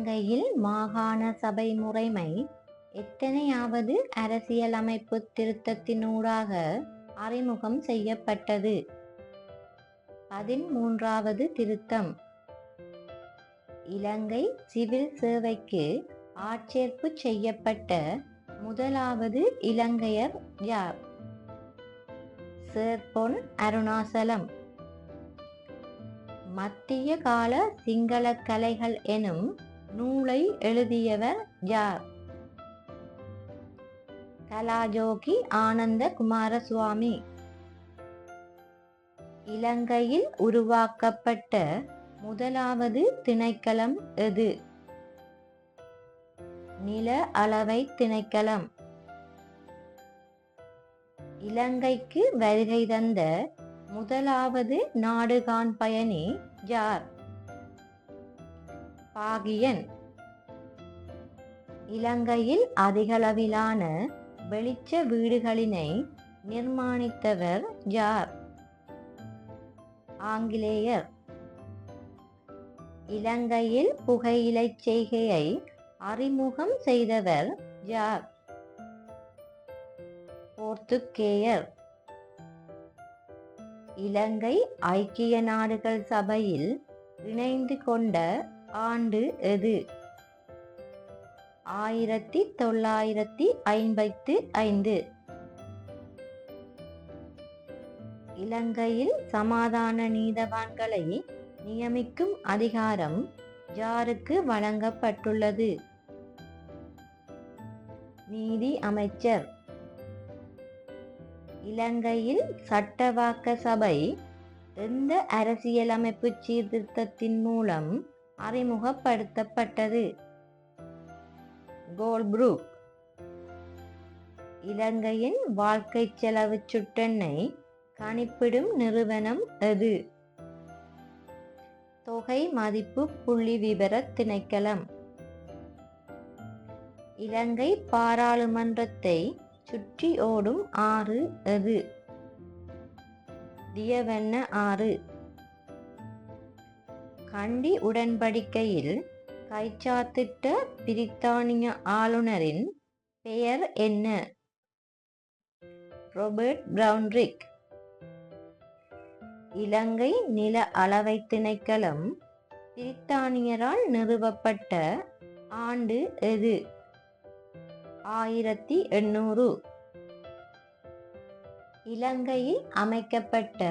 இலங்கையில் மாகாண சபை முறைமை எத்தனையாவது அரசியலமைப்பு திருத்தத்தினூடாக அறிமுகம் செய்யப்பட்டது? 13வது திருத்தம். இலங்கை சிவில் சேவைக்கு ஆட்சேர்ப்பு செய்யப்பட்ட முதலாவது இலங்கையர் யார்? சர் பொன் அருணாசலம். மத்திய கால சிங்கள கலைகள் எனும் நூலை எழுதியவர் யார்? கலாஜோகி ஆனந்த குமாரசுவாமி. இலங்கையில் உருவாக்கப்பட்ட முதலாவது திணைக்களம் எது? நில அளவை திணைக்களம். இலங்கைக்கு வருகை தந்த முதலாவது நாடுகாண் பயணி யார்? பாகியன். இலங்கையில் அதிகளவிலான வெளிச்ச வீடுகளினை நிர்மாணித்தவர் யார்? ஆங்கிலேயர். இலங்கையில் புகையிலை செய்கையை அறிமுகம் செய்தவர் யார்? போர்த்துக்கேயர். இலங்கை ஐக்கிய நாடுகள் சபையில் இணைந்து கொண்ட ஆண்டு எது? 1955. இலங்கையில் சமாதான நீதவான்களை நியமிக்கும் அதிகாரம் யாருக்கு வழங்கப்பட்டுள்ளது? நீதி அமைச்சர். இலங்கையில் சட்டவாக்க சபை எந்த அரசியலமைப்பு சீர்திருத்தத்தின் மூலம் அறிமுகப்படுத்தப்பட்டது? கோல்ட்ப்ரூக். இலங்கையின் வாழ்க்கை செலவு சுட்டெண்ணை கணிப்பிடும் நிறுவனம் எது? தொகை மதிப்பு புள்ளி விபர திணைக்களம். இலங்கை பாராளுமன்றத்தை சுற்றி ஓடும் ஆறு எது? தியவென்ன ஆறு. கண்டி உடன்படிக்கையில் கைச்சாத்திட்ட பிரித்தானிய ஆளுநரின் பெயர் என்ன? ராபர்ட் பிரவுன்ரிக். இலங்கை நில அளவை திணைக்களம் பிரித்தானியரால் நிறுவப்பட்ட ஆண்டு எது? 1800. இலங்கையில் அமைக்கப்பட்ட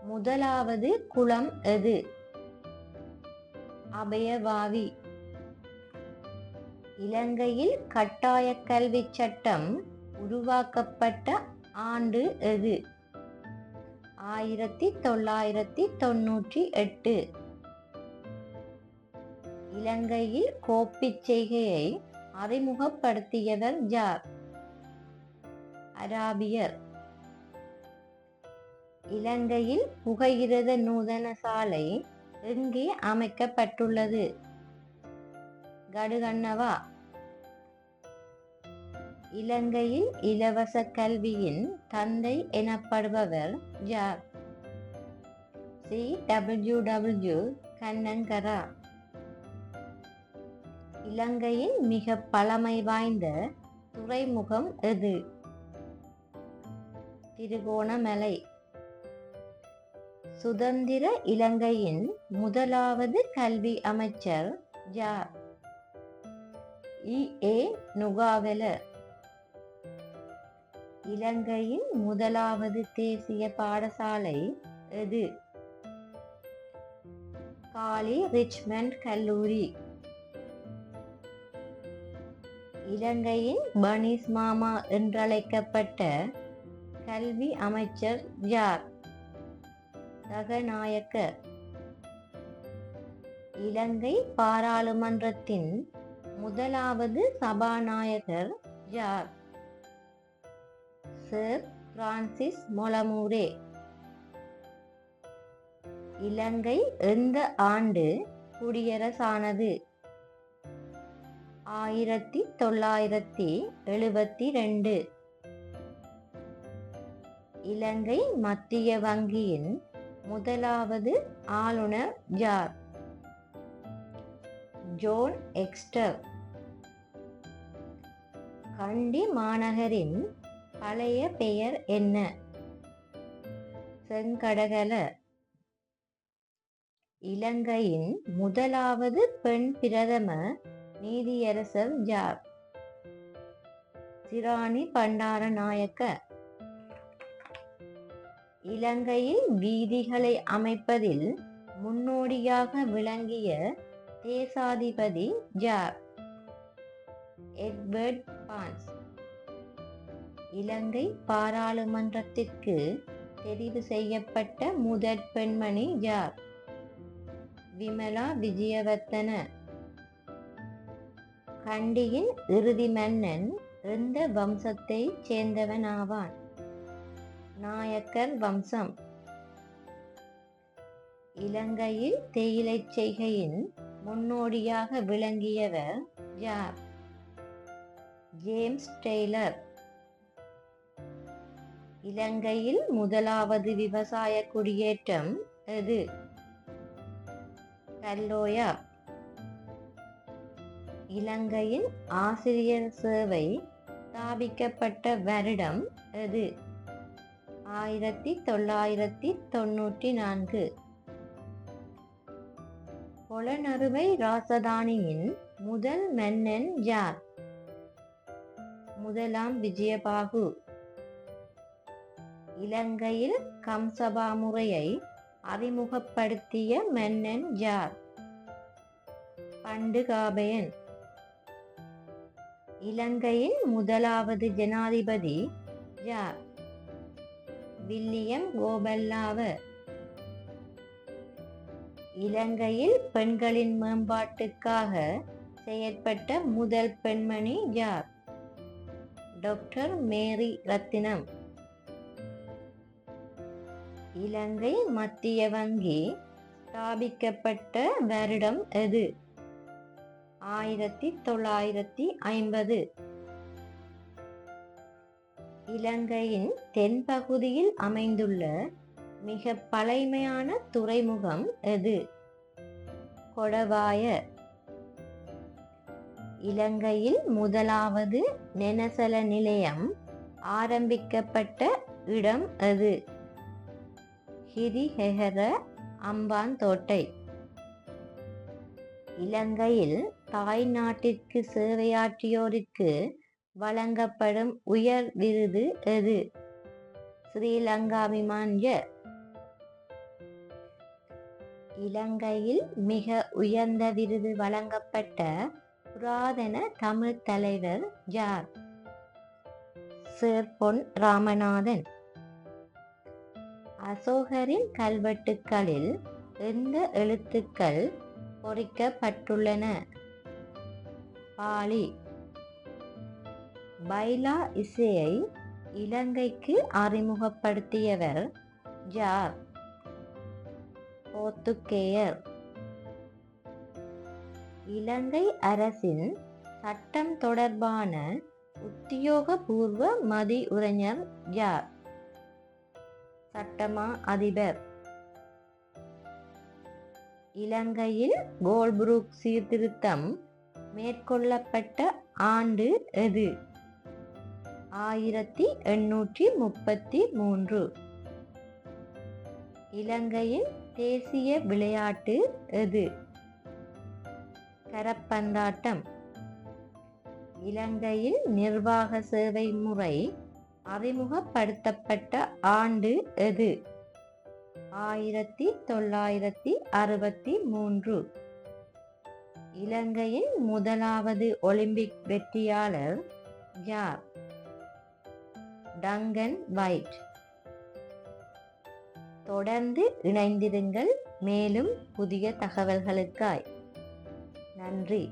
முதலாவது குளம் எது? அபயவாவி. இலங்கையில் கட்டாய கல்வி சட்டம் உருவாக்கப்பட்ட ஆண்டு எது? 1998. இலங்கையில் கோப்பிச் செய்கையை அறிமுகப்படுத்தியவர் யார்? அராபியர். இலங்கையில் புகையிரத நூதன சாலை எங்கே அமைக்கப்பட்டுள்ளது? கடுகண்ணவா. இலங்கையில் இலவச கல்வியின் தந்தை எனப்படுபவர் யார்? CWW கண்ணங்கரா. இலங்கையின் மிக பழமை வாய்ந்த துறைமுகம் எது? திருகோணமலை. சுதந்திர இலங்கையின் முதலாவது கல்வி அமைச்சர் யார்? E.A. நுகாவெல. இலங்கையின் முதலாவது தேசிய பாடசாலை எது? காலி ரிச்மண்ட் கல்லூரி. இலங்கையின் பனீஸ் மாமா என்றழைக்கப்பட்ட கல்வி அமைச்சர் யார்? ரகநாயக்க. இலங்கை பாராளுமன்றத்தின் முதலாவது சபாநாயகர் யார்? Sir Francis மொலமூரே. இலங்கை எந்த ஆண்டு குடியரசானது? 1972. இலங்கை மத்திய வங்கியின் முதலாவது ஆளுநர் யார்? Zone Exter. கண்டி மாநகரின் பழைய பெயர் என்ன? செங்கடகல. இலங்கையின் முதலாவது பெண் பிரதம நீதியரசர் யார்? சிராணி பண்டாரநாயக்க. இலங்கையில் வீதிகளை அமைப்பதில் முன்னோடியாக விளங்கிய தேசாதிபதி யார்? எட்வர்ட் பான்ஸ். இலங்கை பாராளுமன்றத்திற்கு தெரிவு செய்யப்பட்ட முதற் பெண்மணி யார்? விமலா விஜயவர்த்தன. கண்டியின் இறுதி மன்னன் எந்த வம்சத்தை சேர்ந்தவனாவான்? நாயக்கர் வம்சம். இலங்கையில் தேயிலை செய்கையின் முன்னோடியாக விளங்கியவர் யார்? James Taylor. இலங்கையில் முதலாவது விவசாய குடியேற்றம் எது? கல்லோயா. இலங்கையின் ஆசிரியர் சேவை ஸ்தாபிக்கப்பட்ட வருடம் எது? 1994. பொலனறுவை ராசதானியின் முதல் மன்னன் யார்? முதலாம் விஜயபாகு. இலங்கையில் கம்சபா முறையை அறிமுகப்படுத்திய மன்னன் யார்? பண்டுகாபயன். இலங்கையின் முதலாவது ஜனாதிபதி யார்? வில்லியம் கோபல்லாவ. இலங்கையில் பெண்களின் மேம்பாட்டுக்காக செயற்பட்ட முதல் பெண்மணி யார்? டாக்டர் மேரி ரத்தினம். இலங்கை மத்திய வங்கி ஸ்தாபிக்கப்பட்ட வருடம் எது? 1950. இலங்கையின் தென்பகுதியில் அமைந்துள்ள மிக பழைமையான துறைமுகம் எது? கொடவாய. இலங்கையில் முதலாவது நெனசல நிலையம் ஆரம்பிக்கப்பட்ட இடம் எது? ஹிரிஹெகர அம்பாந்தோட்டை. இலங்கையில் தாய் நாட்டிற்கு சேவையாற்றியோருக்கு வழங்கப்படும் உயர் விருது எது? ஸ்ரீலங்காபிமான்ய. இலங்கையில் மிக உயர்ந்த விருது வழங்கப்பட்ட புராதன தமிழ் தலைவர் யார்? சேர் பொன் ராமநாதன். அசோகரின் கல்வெட்டுக்களில் எந்த எழுத்துக்கள் பொறிக்கப்பட்டுள்ளன? பாலி. பைலா இசையை இலங்கைக்கு அறிமுகப்படுத்தியவர் யார்? போர்த்துகேயர். இலங்கை அரசின் சட்டம் தொடர்பான உத்தியோகபூர்வ மதியுரைஞர் யார்? சட்டமா அதிபர். இலங்கையில் கோல்புரூக் சீர்திருத்தம் மேற்கொள்ளப்பட்ட ஆண்டு எது? 1833. இலங்கையின் தேசிய விளையாட்டு எது? கரப்பந்தாட்டம். இலங்கையில் நிர்வாக சேவை முறை அறிமுகப்படுத்தப்பட்ட ஆண்டு எது? 1963. இலங்கையின் முதலாவது ஒலிம்பிக் வெற்றியாளர் யார்? Duncan White. தொடர்ந்து இணைந்திருங்கள் மேலும் புதிய தகவல்களுக்காய். நன்றி.